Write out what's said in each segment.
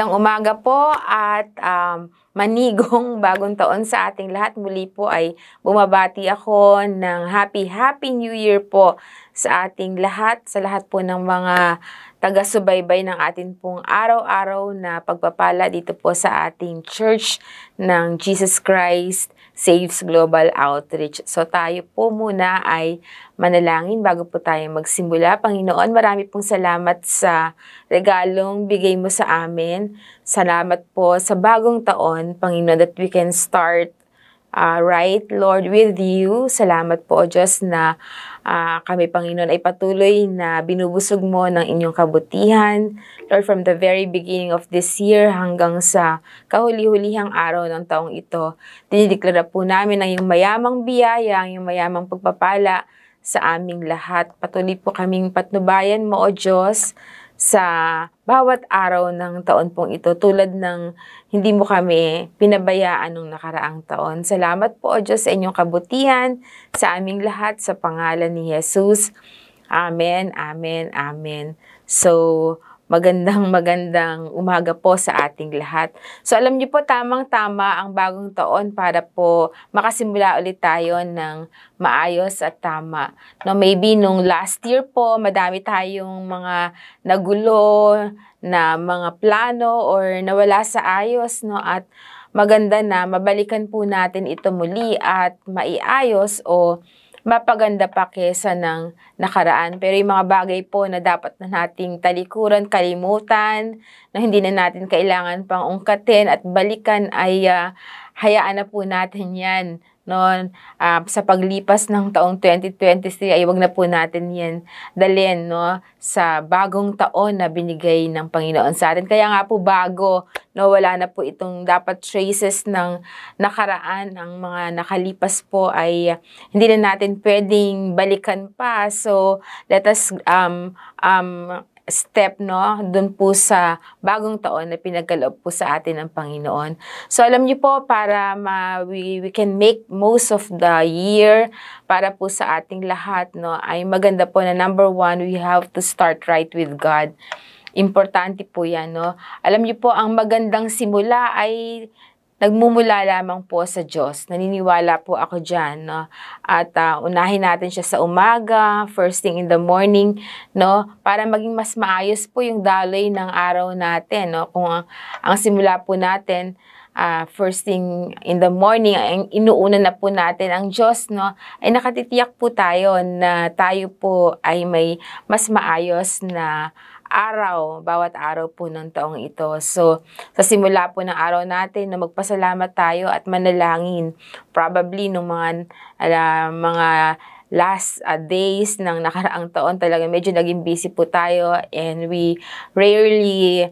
Magandang umaga po at manigong bagong taon sa ating lahat. Muli po ay bumabati ako ng Happy New Year po sa ating lahat, sa lahat po ng mga taga-subaybay ng atin pong araw-araw na pagpapala dito po sa ating church ng Jesus Christ Saves Global Outreach. So tayo po muna ay manalangin bago po tayo magsimula. Panginoon, marami pong salamat sa regalong bigay mo sa amin. Salamat po sa bagong taon, Panginoon, that we can start right, Lord, with you. Salamat po, O Diyos, na kami, Panginoon, ay patuloy na binubusog mo ng inyong kabutihan. Lord, from the very beginning of this year hanggang sa kahuli-hulihang araw ng taong ito, dinideklara po namin ang iyong mayamang biyaya, ang iyong mayamang pagpapala sa aming lahat. Patuloy po kaming patnubayan mo, O Diyos, sa bawat araw ng taon pong ito, tulad ng hindi mo kami pinabayaan nung nakaraang taon. Salamat po, O Diyos, sa inyong kabutihan, sa aming lahat, sa pangalan ni Jesus. Amen, amen, amen. So, magandang umaga po sa ating lahat. So, alam niyo po, tamang-tama ang bagong taon para po makasimula ulit tayo ng maayos at tama. No, maybe nung last year po, madami tayong mga nagulo na mga plano or nawala sa ayos, no, at maganda na mabalikan po natin ito muli at maiayos o mapaganda pa kesa ng nakaraan. Pero yung mga bagay po na dapat na nating talikuran, kalimutan, na hindi na natin kailangan pang ungkatin at balikan ay hayaan na po natin yan. No, sa paglipas ng taong 2023 ay wag na po natin yan dalhin, no, sa bagong taon na binigay ng Panginoon sa atin. Kaya nga po bago, no, wala na po itong dapat traces ng nakaraan, ang mga nakalipas po ay hindi na natin pwedeng balikan pa. So let us step, no, dun po sa bagong taon na pinagkaloob po sa atin ng Panginoon. So alam niyo po, para we can make most of the year para po sa ating lahat, no, ay maganda po na number one, we have to start right with God. Importante po yan, no. Alam niyo po, ang magandang simula ay nagmumula lamang po sa Diyos. Naniniwala po ako dyan, no? At unahin natin siya sa umaga, first thing in the morning, no? Para maging mas maayos po yung daloy ng araw natin, no? Kung ang simula po natin, first thing in the morning, ang inuuna na po natin ang Diyos, no? Ay nakatitiyak po tayo na tayo po ay may mas maayos na araw, bawat araw po ng taong ito. So, sa simula po ng araw natin, na magpasalamat tayo at manalangin. Probably nung mga last days ng nakaraang taon, talaga medyo naging busy po tayo and we rarely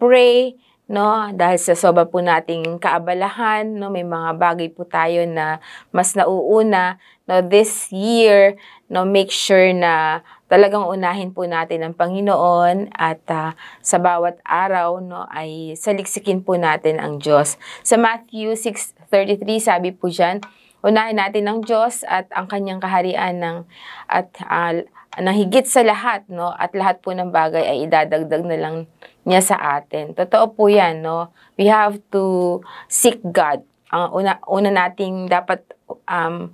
pray, no, dahil sa sobra po nating kaabalahan, no, may mga bagay po tayo na mas nauuna. No, this year, no, make sure na talagang unahin po natin ang Panginoon at sa bawat araw, no, ay saliksikin po natin ang Diyos. Sa Matthew 6:33, sabi po diyan, unahin natin ang Diyos at ang kanyang kaharian at higit sa lahat, no, at lahat po ng bagay ay idadagdag na lang niya sa atin. Totoo po yan, no. We have to seek God. Ang una nating dapat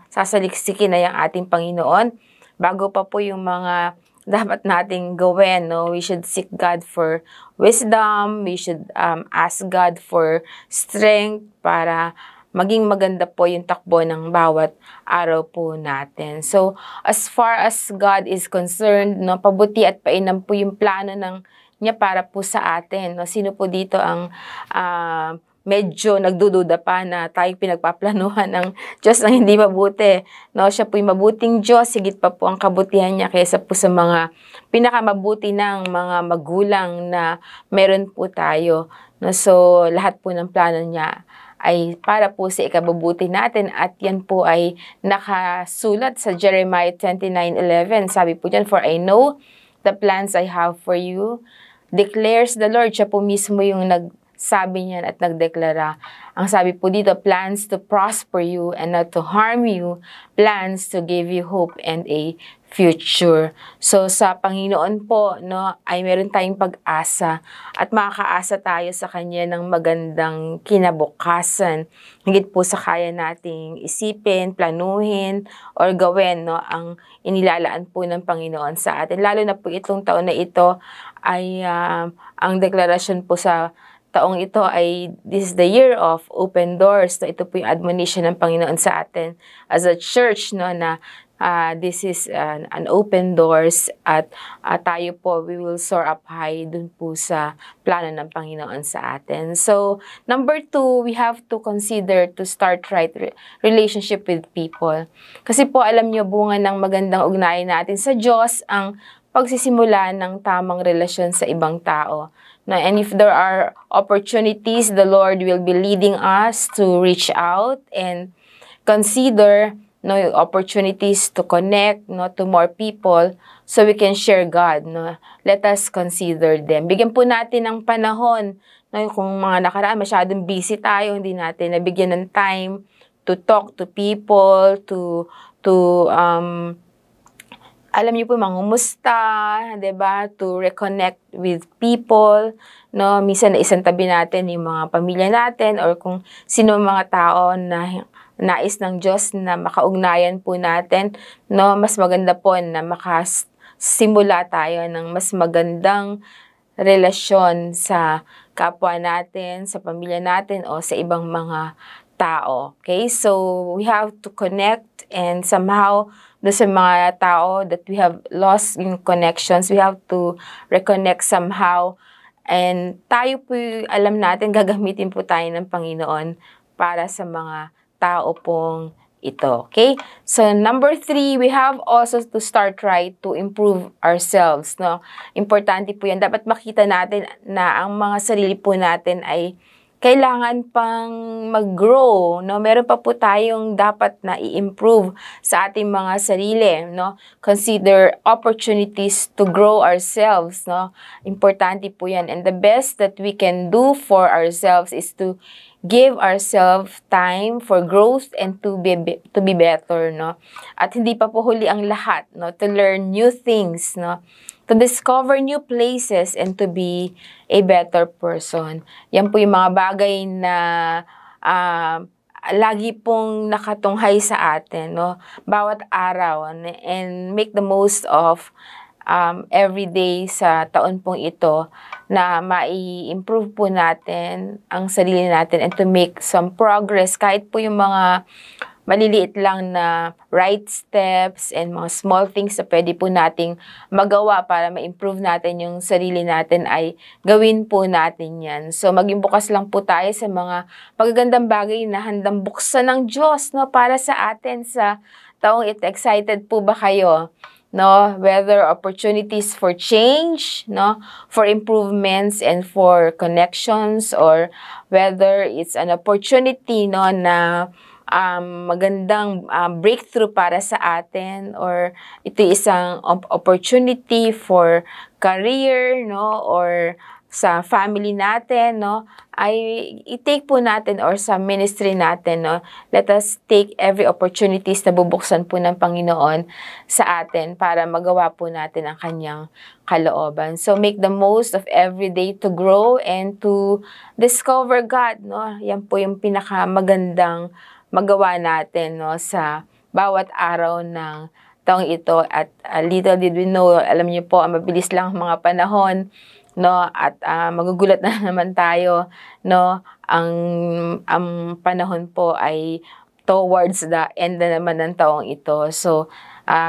sasaliksikin na yung ating Panginoon. Bago pa po yung mga dapat nating gawin, no? We should seek God for wisdom. We should ask God for strength para maging maganda po yung takbo ng bawat araw po natin. So, as far as God is concerned, no, pabuti at painam po yung plano niya para po sa atin. No? Sino po dito ang medyo nagdududa pa na tayong pinagpaplanuhan ng Diyos na hindi mabuti? No, siya po yung mabuting Diyos, higit pa po ang kabutihan niya kaysa po sa mga pinakamabuti ng mga magulang na meron po tayo. No, so, lahat po ng plano niya ay para po sa ikabubuti natin at yan po ay nakasulat sa Jeremiah 29:11. Sabi po dyan, "For I know the plans I have for you, declares the Lord." Siya po mismo yung nagsabi niyan at nagdeklara. Ang sabi po dito, plans to prosper you and not to harm you, plans to give you hope and a future. So sa Panginoon po, no, ay meron tayong pag-asa at makakaasa tayo sa Kanya ng magandang kinabukasan. Higit po sa kaya nating isipin, planuhin, or gawin, no, ang inilalaan po ng Panginoon sa atin. Lalo na po itong taon na ito ay ang deklarasyon po sa taong ito ay this is the year of open doors. So, ito po yung admonition ng Panginoon sa atin as a church, no, na this is an open doors at tayo po, we will soar up high dun po sa plano ng Panginoon sa atin. So, number 2, we have to consider to start right relationship with people. Kasi po, alam nyo, bunga ng magandang ugnayan natin sa Diyos ang pagsisimula ng tamang relasyon sa ibang tao. No, and if there are opportunities, the Lord will be leading us to reach out and consider, no, opportunities to connect, no, to more people so we can share God. No. Let us consider them. Bigyan po natin ng panahon. No, kung mga nakaraan, masyadong busy tayo, hindi natin nabigyan ng time to talk to people, to alam niyo po, mangumusta, 'di ba? To reconnect with people, no? Minsan na isang tabi natin yung mga pamilya natin or kung sino mga tao na nais ng Diyos na makaugnayan po natin, no? Mas maganda po na makasimula tayo ng mas magandang relasyon sa kapwa natin, sa pamilya natin o sa ibang mga tao. Okay? So, we have to connect and somehow sa mga tao that we have lost in connections, we have to reconnect somehow. And tayo po, alam natin, gagamitin po tayo ng Panginoon para sa mga tao pong ito. Okay? So, number 3, we have also to start right to improve ourselves. No? Importante po yan. Dapat makita natin na ang mga sarili po natin ay kailangan pang mag-grow, no? Meron pa po tayong dapat na i-improve sa ating mga sarili, no? Consider opportunities to grow ourselves, no? Importante po 'yan. And the best that we can do for ourselves is to give ourselves time for growth and to be better, no? At hindi pa po huli ang lahat, no? To learn new things, no? To discover new places and to be a better person. Yan po yung mga bagay na lagi pong nakatunghay sa atin, no? Bawat araw, and make the most of every day sa taon pong ito na mai-improve po natin ang sarili natin and to make some progress kahit po yung mga maliliit lang na right steps and mga small things na pwede po nating magawa para ma-improve natin yung sarili natin ay gawin po natin yan. So, maging bukas lang po tayo sa mga pagagandang bagay na handang buksan ng Diyos, no, para sa atin sa taong ito. Excited po ba kayo? No, whether opportunities for change, no, for improvements and for connections, or whether it's an opportunity, no, na magandang breakthrough para sa atin, or ito isang opportunity for career, no, or sa family natin, no, ay i-take po natin, or sa ministry natin, no, let us take every opportunities na bubuksan po ng Panginoon sa atin para magawa po natin ang kanyang kalooban. So, make the most of every day to grow and to discover God, no. Yan po yung pinakamagandang magawa natin, no, sa bawat araw ng taong ito. At little did we know, alam niyo po, mabilis lang ang mga panahon, no, at magugulat na naman tayo, no, ang panahon po ay towards the end na naman ng taong ito. So,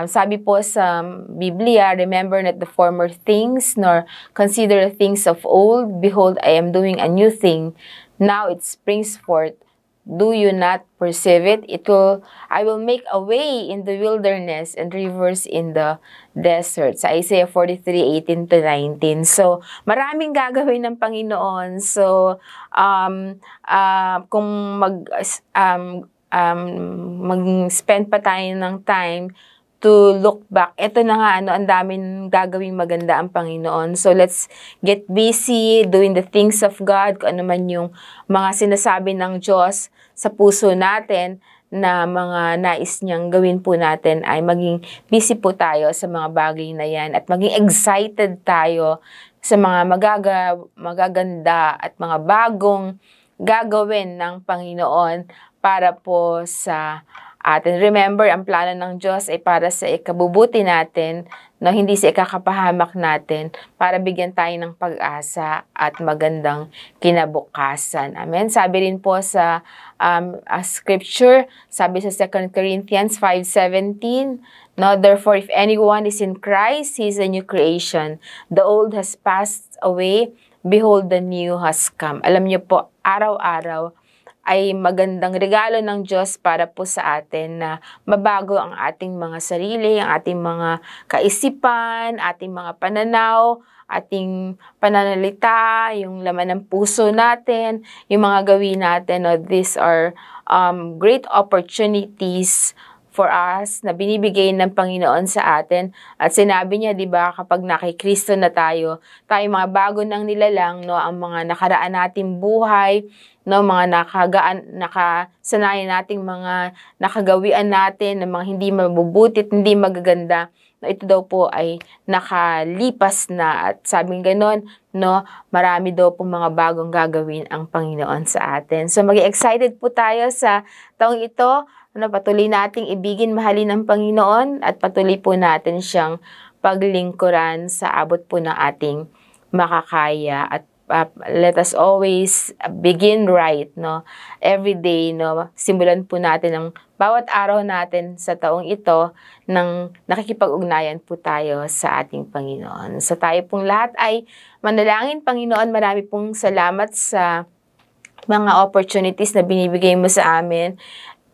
sabi po sa Biblia, remember not the former things, nor consider the things of old. Behold, I am doing a new thing. Now it springs forth. Do you not perceive it? I will make a way in the wilderness and rivers in the desert. Sa Isaiah 43:18-19. So, maraming gagawin ng Panginoon. So, kung mag-spend pa tayo ng time to look back, eto na nga, ang daming gagawing maganda ang Panginoon. So, let's get busy doing the things of God, kung ano man yung mga sinasabi ng Diyos sa puso natin, na mga nais niyang gawin po natin ay maging busy po tayo sa mga bagay na yan at maging excited tayo sa mga magaganda at mga bagong gagawin ng Panginoon para po sa atin. Remember, ang plano ng Diyos ay para sa ikabubuti natin, no, hindi sa ikakapahamak natin, para bigyan tayo ng pag-asa at magandang kinabukasan. Amen. Sabi rin po sa scripture, sabi sa 2 Corinthians 5:17, no, therefore if anyone is in Christ, he is a new creation. The old has passed away, behold the new has come. Alam niyo po, araw-araw ay magandang regalo ng Diyos para po sa atin na mabago ang ating mga sarili, ang ating mga kaisipan, ating mga pananaw, ating pananalita, yung laman ng puso natin, yung mga gawin natin. No, these are great opportunities for us na binibigay ng Panginoon sa atin. At sinabi niya, di ba, kapag nakikristo na tayo mga bago nang nilalang, no, ang mga nakaraan nating buhay, no, mga nakasanayan nating mga nakagawian natin, ng mga hindi mabubuti at hindi magaganda, no, ito daw po ay nakalipas na. At sabing ganon, no, marami daw po mga bagong gagawin ang Panginoon sa atin. So maging excited po tayo sa taong ito. Patuloy nating ibigin, mahalin ng Panginoon at patuloy po natin siyang paglingkuran sa abot po ng ating makakaya. At let us always begin right, no? Every day, no? Simulan po natin ang bawat araw natin sa taong ito nang nakikipag-ugnayan po tayo sa ating Panginoon. Sa tayo pong lahat ay manalangin. Panginoon, marami pong salamat sa mga opportunities na binibigay mo sa amin.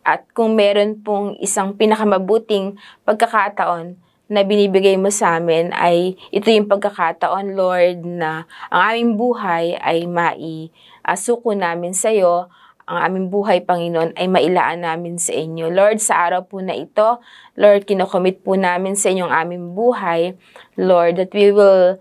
At kung meron pong isang pinakamabuting pagkakataon na binibigay mo sa amin, ay ito yung pagkakataon, Lord, na ang aming buhay ay maisuko namin sa iyo. Ang aming buhay, Panginoon, ay mailaan namin sa inyo. Lord, sa araw po na ito, Lord, kinocommit po namin sa inyo ang aming buhay. Lord, that we will,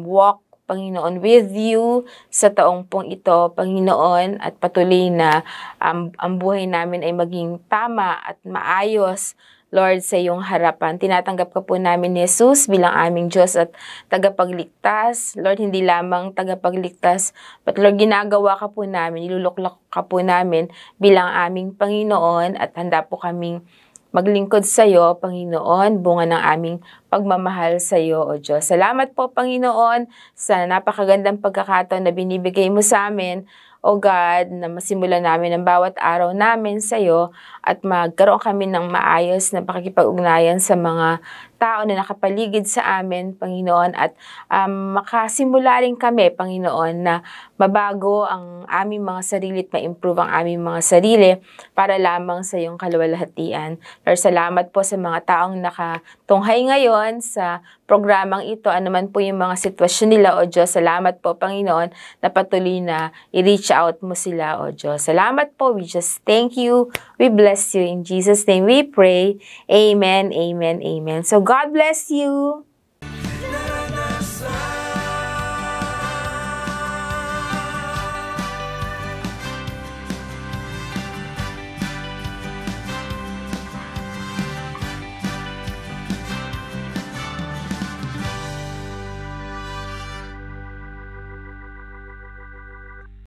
walk, Panginoon, with you sa taong pong ito, Panginoon, at patuloy na ang buhay namin ay maging tama at maayos, Lord, sa iyong harapan. Tinatanggap ka po namin ni Jesus bilang aming Diyos at tagapagligtas. Lord, hindi lamang tagapagligtas, but Lord, ginagawa ka po namin, niluluklak ka po namin bilang aming Panginoon at handa po kaming maglingkod sa iyo, Panginoon, bunga ng aming pagmamahal sa iyo, O Diyos. Salamat po, Panginoon, sa napakagandang pagkakataon na binibigay mo sa amin, O God, na masimulan namin ang bawat araw namin sa iyo at magkaroon kami ng maayos na pakikipag-ugnayan sa mga tao na nakapaligid sa amin, Panginoon, at makasimula rin kami, Panginoon, na mabago ang aming mga sarili at ma-improve ang aming mga sarili para lamang sa iyong kaluwalhatian. Lord, salamat po sa mga taong nakatunghay ngayon sa programang ito, anuman po yung mga sitwasyon nila, O Diyos. Salamat po, Panginoon, na patuloy na i-reach out mo sila, O Diyos. Salamat po. We just thank you. We bless you. In Jesus' name we pray. Amen, amen, amen. So God bless you.